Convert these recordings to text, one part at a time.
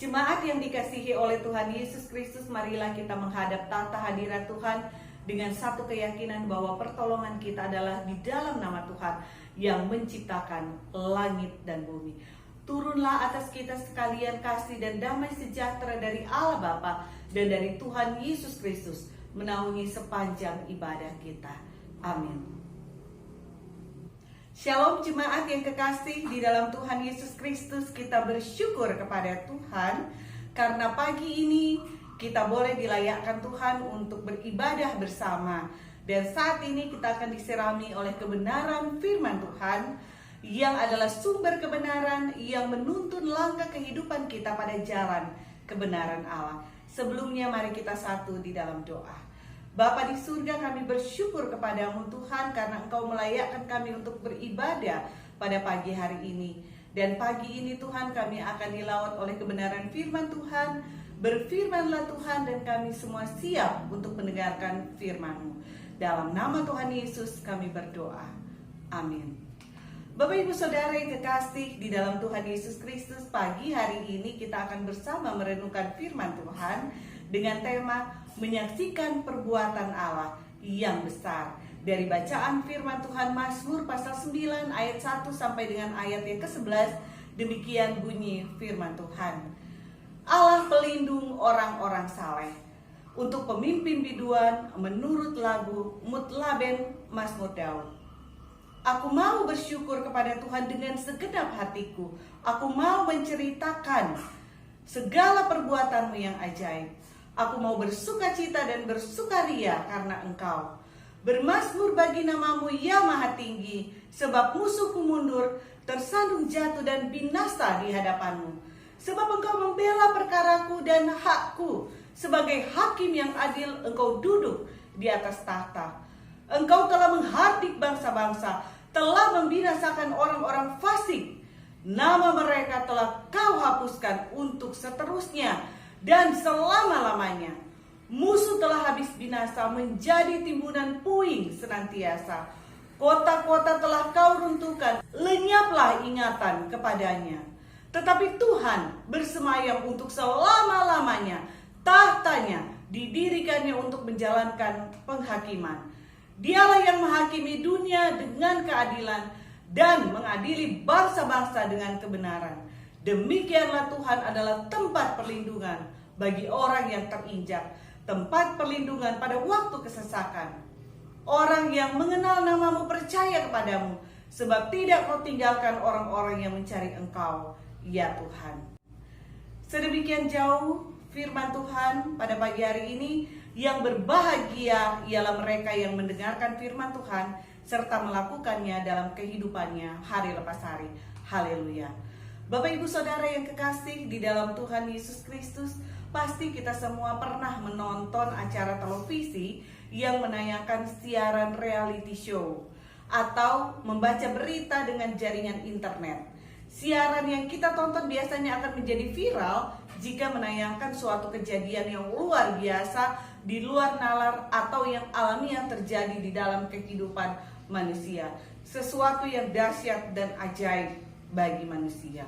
Jemaat yang dikasihi oleh Tuhan Yesus Kristus, marilah kita menghadap tahta hadirat Tuhan dengan satu keyakinan bahwa pertolongan kita adalah di dalam nama Tuhan yang menciptakan langit dan bumi. Turunlah atas kita sekalian kasih dan damai sejahtera dari Allah Bapa dan dari Tuhan Yesus Kristus menaungi sepanjang ibadah kita. Amin. Shalom jemaat yang kekasih di dalam Tuhan Yesus Kristus, kita bersyukur kepada Tuhan karena pagi ini kita boleh dilayakkan Tuhan untuk beribadah bersama. Dan saat ini kita akan disirami oleh kebenaran firman Tuhan yang adalah sumber kebenaran yang menuntun langkah kehidupan kita pada jalan kebenaran Allah. Sebelumnya mari kita satu di dalam doa. Bapa di surga, kami bersyukur kepadamu Tuhan karena Engkau melayakkan kami untuk beribadah pada pagi hari ini. Dan pagi ini Tuhan kami akan dilawat oleh kebenaran firman Tuhan. Berfirmanlah Tuhan dan kami semua siap untuk mendengarkan firman-Mu. Dalam nama Tuhan Yesus kami berdoa. Amin. Bapak Ibu Saudara yang kekasih di dalam Tuhan Yesus Kristus, pagi hari ini kita akan bersama merenungkan firman Tuhan dengan tema menyaksikan perbuatan Allah yang besar. Dari bacaan firman Tuhan Mazmur pasal 9 ayat 1 sampai dengan ayat yang ke-11, demikian bunyi firman Tuhan. Allah pelindung orang-orang saleh, untuk pemimpin biduan menurut lagu Mutlaben Mazmur Daud. Aku mau bersyukur kepada Tuhan dengan segenap hatiku. Aku mau menceritakan segala perbuatan-Mu yang ajaib. Aku mau bersukacita dan bersukaria karena Engkau. Bermazmur bagi nama-Mu ya Maha Tinggi, sebab musuhku mundur, tersandung jatuh dan binasa di hadapan-Mu. Sebab Engkau membela perkaraku dan hakku, sebagai hakim yang adil Engkau duduk di atas tahta. Engkau telah menghardik bangsa-bangsa, telah membinasakan orang-orang fasik. Nama mereka telah Kau hapuskan untuk seterusnya dan selama-lamanya. Musuh telah habis binasa, menjadi timbunan puing senantiasa. Kota-kota telah Kau runtuhkan, lenyaplah ingatan kepadanya. Tetapi Tuhan bersemayam untuk selama-lamanya. Tahtanya didirikannya untuk menjalankan penghakiman. Dialah yang menghakimi dunia dengan keadilan dan mengadili bangsa-bangsa dengan kebenaran. Demikianlah Tuhan adalah tempat perlindungan bagi orang yang terinjak, tempat perlindungan pada waktu kesesakan. Orang yang mengenal nama-Mu percaya kepadamu, sebab tidak Kau tinggalkan orang-orang yang mencari Engkau, ya Tuhan. Sedemikian jauh firman Tuhan pada pagi hari ini. Yang berbahagia ialah mereka yang mendengarkan firman Tuhan serta melakukannya dalam kehidupannya hari lepas hari. Haleluya. Bapak Ibu Saudara yang kekasih di dalam Tuhan Yesus Kristus, pasti kita semua pernah menonton acara televisi yang menayangkan siaran reality show atau membaca berita dengan jaringan internet. Siaran yang kita tonton biasanya akan menjadi viral jika menayangkan suatu kejadian yang luar biasa, di luar nalar atau yang alamiah terjadi di dalam kehidupan manusia. Sesuatu yang dahsyat dan ajaib bagi manusia.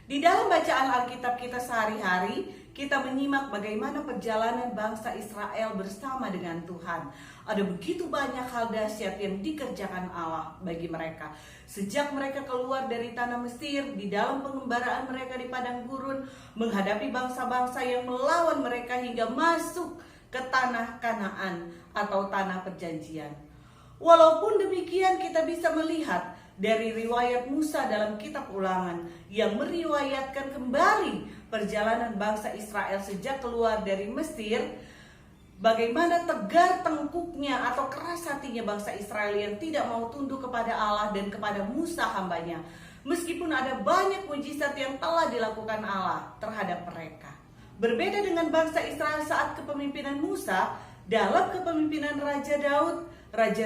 Di dalam bacaan Alkitab kita sehari-hari, kita menyimak bagaimana perjalanan bangsa Israel bersama dengan Tuhan. Ada begitu banyak hal dahsyat yang dikerjakan Allah bagi mereka. Sejak mereka keluar dari tanah Mesir, di dalam pengembaraan mereka di padang gurun, menghadapi bangsa-bangsa yang melawan mereka hingga masuk ke tanah Kanaan atau tanah perjanjian. Walaupun demikian, kita bisa melihat dari riwayat Musa dalam kitab Ulangan yang meriwayatkan kembali perjalanan bangsa Israel sejak keluar dari Mesir, bagaimana tegar tengkuknya atau keras hatinya bangsa Israel yang tidak mau tunduk kepada Allah dan kepada Musa hambanya, meskipun ada banyak mujizat yang telah dilakukan Allah terhadap mereka. Berbeda dengan bangsa Israel saat kepemimpinan Musa, dalam kepemimpinan Raja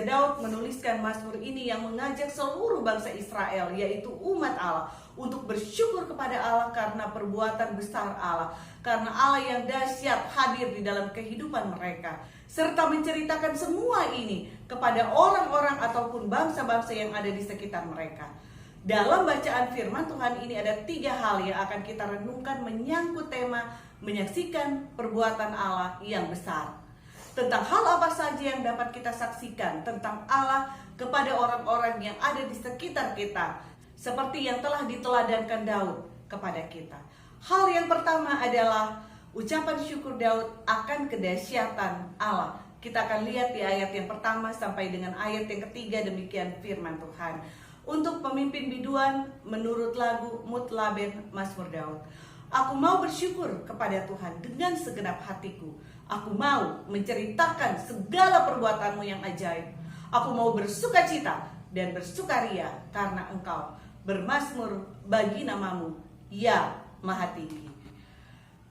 Daud menuliskan Mazmur ini yang mengajak seluruh bangsa Israel, yaitu umat Allah, untuk bersyukur kepada Allah karena perbuatan besar Allah, karena Allah yang dahsyat hadir di dalam kehidupan mereka, serta menceritakan semua ini kepada orang-orang ataupun bangsa-bangsa yang ada di sekitar mereka. Dalam bacaan firman Tuhan ini ada 3 hal yang akan kita renungkan menyangkut tema menyaksikan perbuatan Allah yang besar. Tentang hal apa saja yang dapat kita saksikan tentang Allah kepada orang-orang yang ada di sekitar kita, seperti yang telah diteladankan Daud kepada kita. Hal yang pertama adalah ucapan syukur Daud akan kedahsyatan Allah. Kita akan lihat di ayat yang pertama sampai dengan ayat yang ketiga, demikian firman Tuhan. Untuk pemimpin biduan menurut lagu Mutlaben Mazmur Daud. Aku mau bersyukur kepada Tuhan dengan segenap hatiku. Aku mau menceritakan segala perbuatanmu yang ajaib. Aku mau bersukacita dan bersukaria karena Engkau bermazmur bagi namamu, ya Maha Tinggi.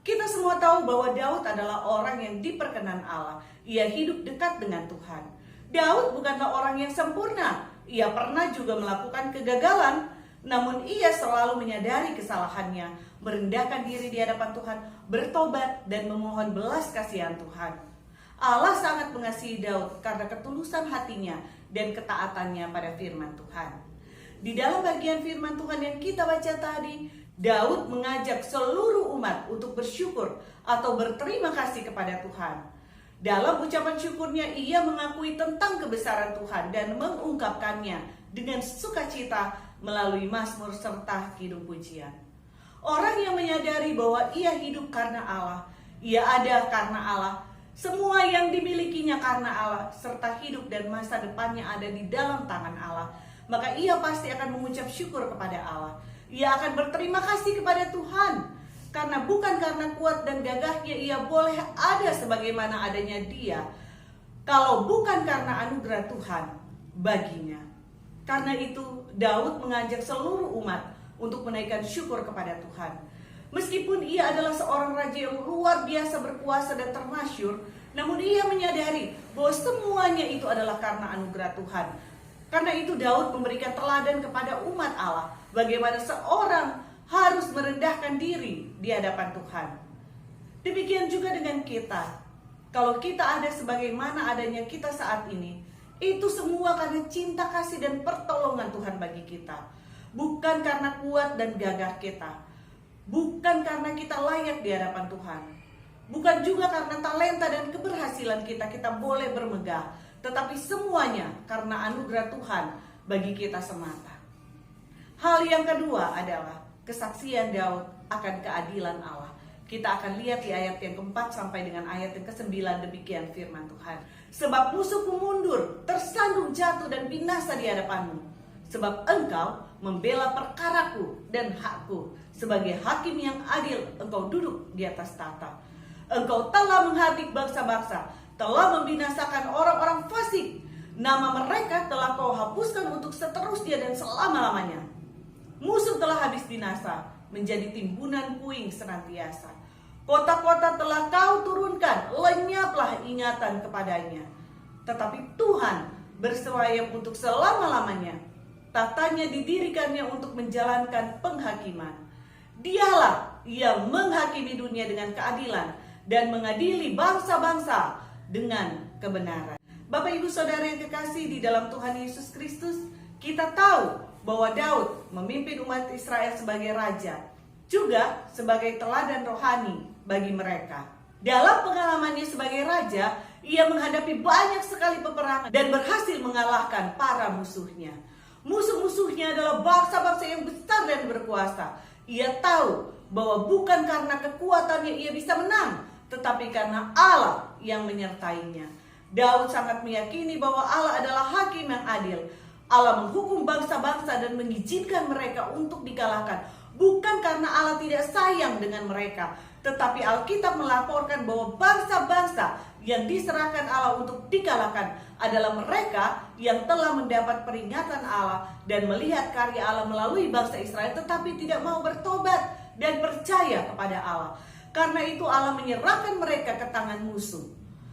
Kita semua tahu bahwa Daud adalah orang yang diperkenan Allah. Ia hidup dekat dengan Tuhan. Daud bukanlah orang yang sempurna. Ia pernah juga melakukan kegagalan, namun ia selalu menyadari kesalahannya, merendahkan diri di hadapan Tuhan, bertobat dan memohon belas kasihan Tuhan. Allah sangat mengasihi Daud karena ketulusan hatinya dan ketaatannya pada firman Tuhan. Di dalam bagian firman Tuhan yang kita baca tadi, Daud mengajak seluruh umat untuk bersyukur atau berterima kasih kepada Tuhan. Dalam ucapan syukurnya, ia mengakui tentang kebesaran Tuhan dan mengungkapkannya dengan sukacita melalui mazmur serta kidung pujian. Orang yang menyadari bahwa ia hidup karena Allah, ia ada karena Allah, semua yang dimilikinya karena Allah, serta hidup dan masa depannya ada di dalam tangan Allah, maka ia pasti akan mengucap syukur kepada Allah. Ia akan berterima kasih kepada Tuhan. Karena bukan karena kuat dan gagahnya ia boleh ada sebagaimana adanya dia, kalau bukan karena anugerah Tuhan baginya. Karena itu Daud mengajak seluruh umat untuk menaikkan syukur kepada Tuhan. Meskipun ia adalah seorang raja yang luar biasa berkuasa dan termasyur, namun ia menyadari bahwa semuanya itu adalah karena anugerah Tuhan. Karena itu Daud memberikan teladan kepada umat Allah bagaimana seorang harus merendahkan diri di hadapan Tuhan. Demikian juga dengan kita. Kalau kita ada sebagaimana adanya kita saat ini, itu semua karena cinta kasih dan pertolongan Tuhan bagi kita. Bukan karena kuat dan gagah kita. Bukan karena kita layak di hadapan Tuhan. Bukan juga karena talenta dan keberhasilan kita boleh bermegah. Tetapi semuanya karena anugerah Tuhan bagi kita semata. Hal yang kedua adalah kesaksian Daud akan keadilan Allah. Kita akan lihat di ayat yang keempat sampai dengan ayat yang ke-9, demikian firman Tuhan. Sebab musuhku mundur, tersandung jatuh dan binasa di hadapanmu. Sebab engkau membela perkaraku dan hakku. Sebagai hakim yang adil, engkau duduk di atas tahta. Engkau telah menghardik bangsa-bangsa, telah membinasakan orang-orang fasik. Nama mereka telah kau hapuskan untuk seterusnya dan selama-lamanya. Musuh telah habis binasa, menjadi timbunan puing senantiasa. Kota-kota telah kau turunkan, lenyaplah ingatan kepadanya. Tetapi Tuhan bersemayam untuk selama-lamanya. Tatanya didirikannya untuk menjalankan penghakiman. Dialah yang menghakimi dunia dengan keadilan dan mengadili bangsa-bangsa dengan kebenaran. Bapak Ibu Saudara yang kekasih di dalam Tuhan Yesus Kristus, kita tahu bahwa Daud memimpin umat Israel sebagai raja, juga sebagai teladan rohani bagi mereka. Dalam pengalamannya sebagai raja, ia menghadapi banyak sekali peperangan dan berhasil mengalahkan para musuhnya. Musuh-musuhnya adalah bangsa-bangsa yang besar dan berkuasa. Ia tahu bahwa bukan karena kekuatannya ia bisa menang, tetapi karena Allah yang menyertainya. Daud sangat meyakini bahwa Allah adalah hakim yang adil. Allah menghukum bangsa-bangsa dan mengizinkan mereka untuk dikalahkan. Bukan karena Allah tidak sayang dengan mereka, tetapi Alkitab melaporkan bahwa bangsa-bangsa yang diserahkan Allah untuk dikalahkan adalah mereka yang telah mendapat peringatan Allah dan melihat karya Allah melalui bangsa Israel, tetapi tidak mau bertobat dan percaya kepada Allah. Karena itu Allah menyerahkan mereka ke tangan musuh.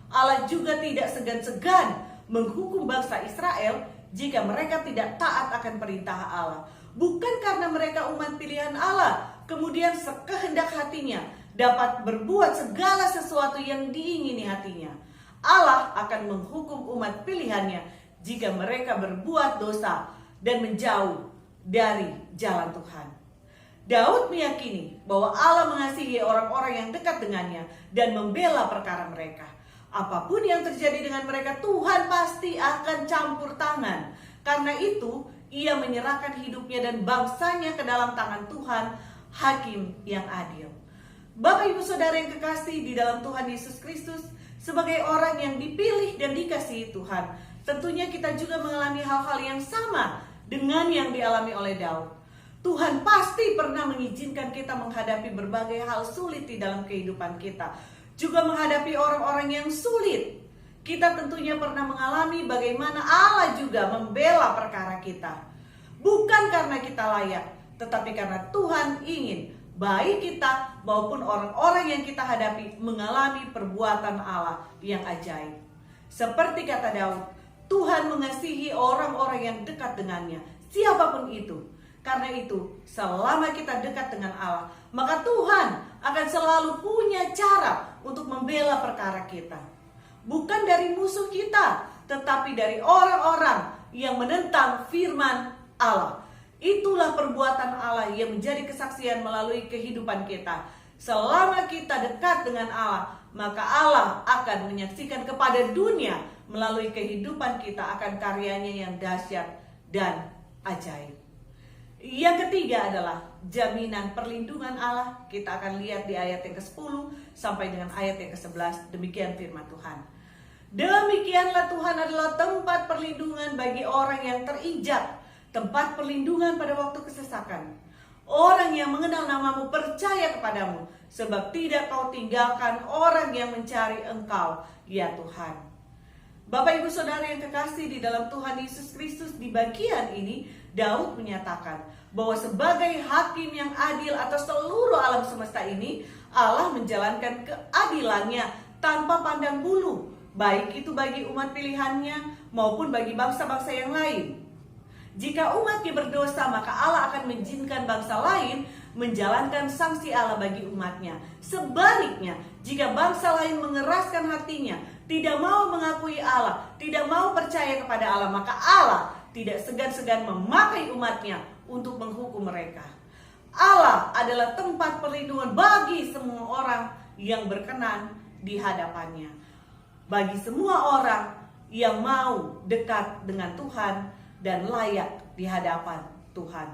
Allah juga tidak segan-segan menghukum bangsa Israel jika mereka tidak taat akan perintah Allah. Bukan karena mereka umat pilihan Allah, kemudian sekehendak hatinya dapat berbuat segala sesuatu yang diingini hatinya. Allah akan menghukum umat pilihannya jika mereka berbuat dosa dan menjauh dari jalan Tuhan. Daud meyakini bahwa Allah mengasihi orang-orang yang dekat dengannya dan membela perkara mereka. Apapun yang terjadi dengan mereka, Tuhan pasti akan campur tangan. Karena itu, ia menyerahkan hidupnya dan bangsanya ke dalam tangan Tuhan, Hakim yang adil. Bapak Ibu Saudara yang kekasih di dalam Tuhan Yesus Kristus, sebagai orang yang dipilih dan dikasihi Tuhan, tentunya kita juga mengalami hal-hal yang sama dengan yang dialami oleh Daud. Tuhan pasti pernah mengizinkan kita menghadapi berbagai hal sulit di dalam kehidupan kita, juga menghadapi orang-orang yang sulit. Kita tentunya pernah mengalami bagaimana Allah juga membela perkara kita. Bukan karena kita layak, tetapi karena Tuhan ingin baik kita maupun orang-orang yang kita hadapi mengalami perbuatan Allah yang ajaib. Seperti kata Daud, Tuhan mengasihi orang-orang yang dekat dengannya, siapapun itu. Karena itu, selama kita dekat dengan Allah, maka Tuhan akan selalu punya cara untuk membela perkara kita. Bukan dari musuh kita, tetapi dari orang-orang yang menentang firman Allah. Itulah perbuatan Allah yang menjadi kesaksian melalui kehidupan kita. Selama kita dekat dengan Allah, maka Allah akan menyaksikan kepada dunia melalui kehidupan kita akan karyanya yang dahsyat dan ajaib. Yang ketiga adalah jaminan perlindungan Allah. Kita akan lihat di ayat yang ke-10 sampai dengan ayat yang ke-11. Demikian firman Tuhan. Demikianlah Tuhan adalah tempat perlindungan bagi orang yang terinjak, tempat perlindungan pada waktu kesesakan. Orang yang mengenal namamu percaya kepadamu, sebab tidak kau tinggalkan orang yang mencari engkau, ya Tuhan. Bapak Ibu Saudara yang kekasih di dalam Tuhan Yesus Kristus, di bagian ini Daud menyatakan bahwa sebagai hakim yang adil atas seluruh alam semesta ini, Allah menjalankan keadilannya tanpa pandang bulu, baik itu bagi umat pilihannya maupun bagi bangsa-bangsa yang lain. Jika umatnya berdosa, maka Allah akan mengizinkan bangsa lain menjalankan sanksi Allah bagi umatnya. Sebaliknya, jika bangsa lain mengeraskan hatinya, tidak mau mengakui Allah, tidak mau percaya kepada Allah, maka Allah tidak segan-segan memakai umatnya untuk menghukum mereka. Allah adalah tempat perlindungan bagi semua orang yang berkenan di hadapannya. Bagi semua orang yang mau dekat dengan Tuhan dan layak di hadapan Tuhan.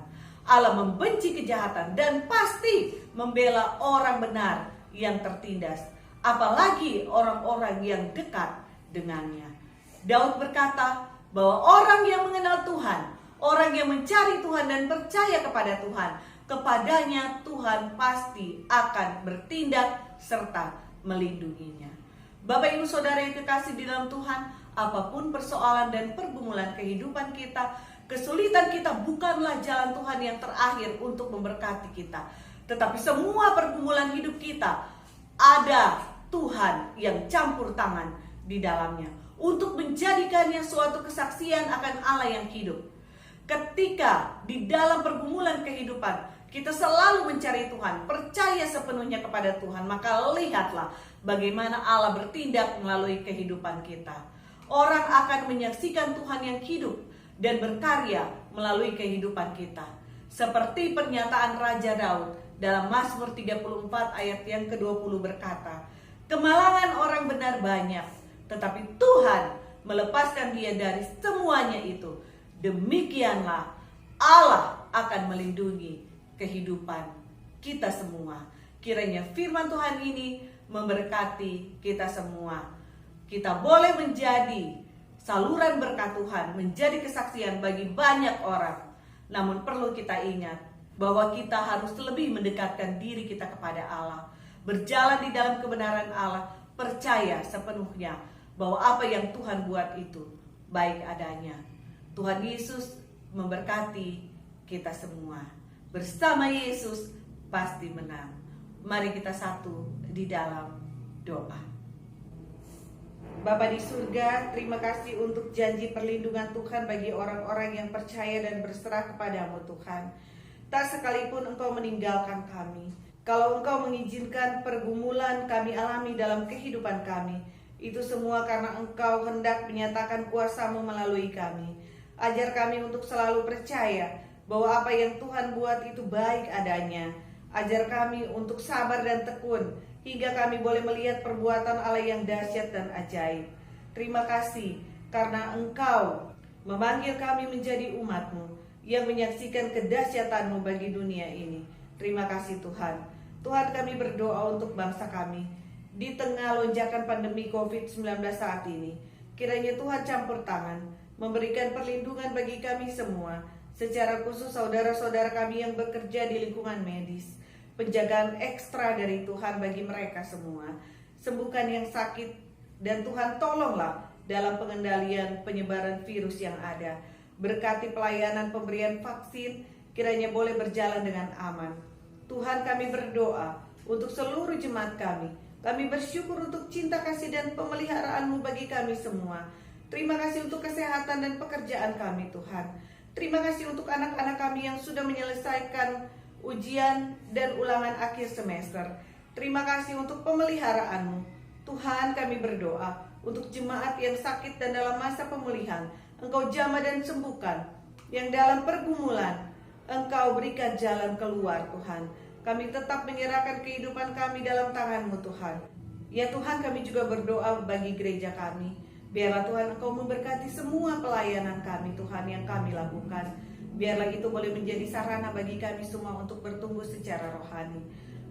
Allah membenci kejahatan dan pasti membela orang benar yang tertindas, apalagi orang-orang yang dekat dengannya. Daud berkata bahwa orang yang mengenal Tuhan, orang yang mencari Tuhan dan percaya kepada Tuhan, kepadanya Tuhan pasti akan bertindak serta melindunginya. Bapak Ibu Saudara yang kekasih di dalam Tuhan, apapun persoalan dan pergumulan kehidupan kita, kesulitan kita bukanlah jalan Tuhan yang terakhir untuk memberkati kita. Tetapi semua pergumulan hidup kita ada Tuhan yang campur tangan di dalamnya untuk menjadikannya suatu kesaksian akan Allah yang hidup. Ketika di dalam pergumulan kehidupan kita selalu mencari Tuhan, percaya sepenuhnya kepada Tuhan, maka lihatlah bagaimana Allah bertindak melalui kehidupan kita. Orang akan menyaksikan Tuhan yang hidup dan berkarya melalui kehidupan kita. Seperti pernyataan Raja Daud dalam Mazmur 34 ayat yang ke-20 berkata, "Kemalangan orang benar banyak, tetapi Tuhan melepaskan dia dari semuanya itu. Demikianlah Allah akan melindungi kehidupan kita semua." Kiranya firman Tuhan ini memberkati kita semua. Kita boleh menjadi saluran berkat Tuhan, menjadi kesaksian bagi banyak orang. Namun perlu kita ingat bahwa kita harus lebih mendekatkan diri kita kepada Allah, berjalan di dalam kebenaran Allah, percaya sepenuhnya bahwa apa yang Tuhan buat itu baik adanya. Tuhan Yesus memberkati kita semua. Bersama Yesus pasti menang. Mari kita satu di dalam doa. Bapa di surga, terima kasih untuk janji perlindungan Tuhan bagi orang-orang yang percaya dan berserah kepadamu Tuhan. Tak sekalipun Engkau meninggalkan kami. Kalau Engkau mengizinkan pergumulan kami alami dalam kehidupan kami, itu semua karena Engkau hendak menyatakan kuasa-Mu melalui kami. Ajar kami untuk selalu percaya bahwa apa yang Tuhan buat itu baik adanya. Ajar kami untuk sabar dan tekun, hingga kami boleh melihat perbuatan Allah yang dahsyat dan ajaib. Terima kasih karena Engkau memanggil kami menjadi umat-Mu yang menyaksikan kedahsyatan-Mu bagi dunia ini. Terima kasih Tuhan. Tuhan, kami berdoa untuk bangsa kami di tengah lonjakan pandemi COVID-19 saat ini. Kiranya Tuhan campur tangan, memberikan perlindungan bagi kami semua, secara khusus saudara-saudara kami yang bekerja di lingkungan medis. Penjagaan ekstra dari Tuhan bagi mereka semua. Sembuhkan yang sakit dan Tuhan tolonglah dalam pengendalian penyebaran virus yang ada. Berkati pelayanan pemberian vaksin, kiranya boleh berjalan dengan aman. Tuhan, kami berdoa untuk seluruh jemaat kami. Kami bersyukur untuk cinta kasih dan pemeliharaanmu bagi kami semua. Terima kasih untuk kesehatan dan pekerjaan kami Tuhan. Terima kasih untuk anak-anak kami yang sudah menyelesaikan ujian dan ulangan akhir semester. Terima kasih untuk pemeliharaanmu. Tuhan, kami berdoa untuk jemaat yang sakit dan dalam masa pemulihan. Engkau jamah dan sembuhkan. Yang dalam pergumulan, Engkau berikan jalan keluar Tuhan. Kami tetap menyerahkan kehidupan kami dalam tangan-Mu Tuhan. Ya Tuhan, kami juga berdoa bagi gereja kami. Biarlah Tuhan Engkau memberkati semua pelayanan kami Tuhan yang kami lakukan. Biarlah itu boleh menjadi sarana bagi kami semua untuk bertumbuh secara rohani.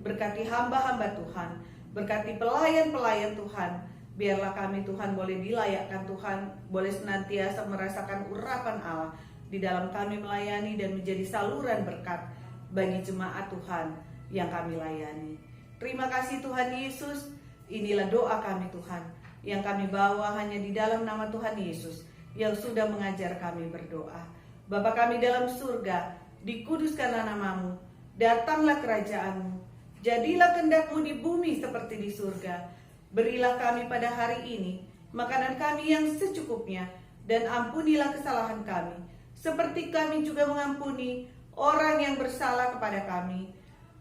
Berkati hamba-hamba Tuhan, berkati pelayan-pelayan Tuhan. Biarlah kami Tuhan boleh dilayakkan Tuhan, boleh senantiasa merasakan urapan Allah di dalam kami melayani dan menjadi saluran berkat bagi jemaat Tuhan yang kami layani. Terima kasih Tuhan Yesus. Inilah doa kami Tuhan, yang kami bawa hanya di dalam nama Tuhan Yesus yang sudah mengajar kami berdoa. Bapa kami dalam surga, dikuduskanlah nama-Mu, datanglah kerajaan-Mu, jadilah kehendak-Mu di bumi seperti di surga. Berilah kami pada hari ini makanan kami yang secukupnya, dan ampunilah kesalahan kami, seperti kami juga mengampuni orang yang bersalah kepada kami.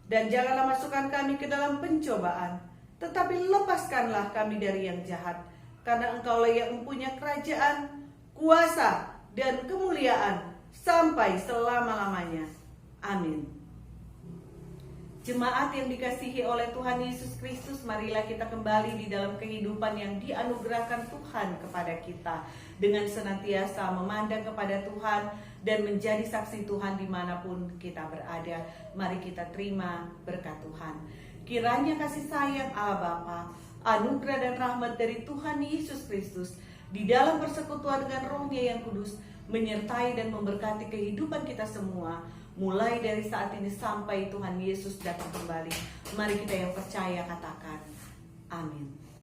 Dan janganlah masukkan kami ke dalam pencobaan, tetapi lepaskanlah kami dari yang jahat. Karena Engkaulah yang mempunyai kerajaan, kuasa, dan kemuliaan sampai selama-lamanya. Amin. Jemaat yang dikasihi oleh Tuhan Yesus Kristus, marilah kita kembali di dalam kehidupan yang dianugerahkan Tuhan kepada kita, dengan senantiasa memandang kepada Tuhan dan menjadi saksi Tuhan dimanapun kita berada. Mari kita terima berkat Tuhan. Kiranya kasih sayang Allah Bapa, anugerah dan rahmat dari Tuhan Yesus Kristus di dalam persekutuan dengan Roh-Nya yang kudus menyertai dan memberkati kehidupan kita semua, mulai dari saat ini sampai Tuhan Yesus datang kembali. Mari kita yang percaya katakan amin.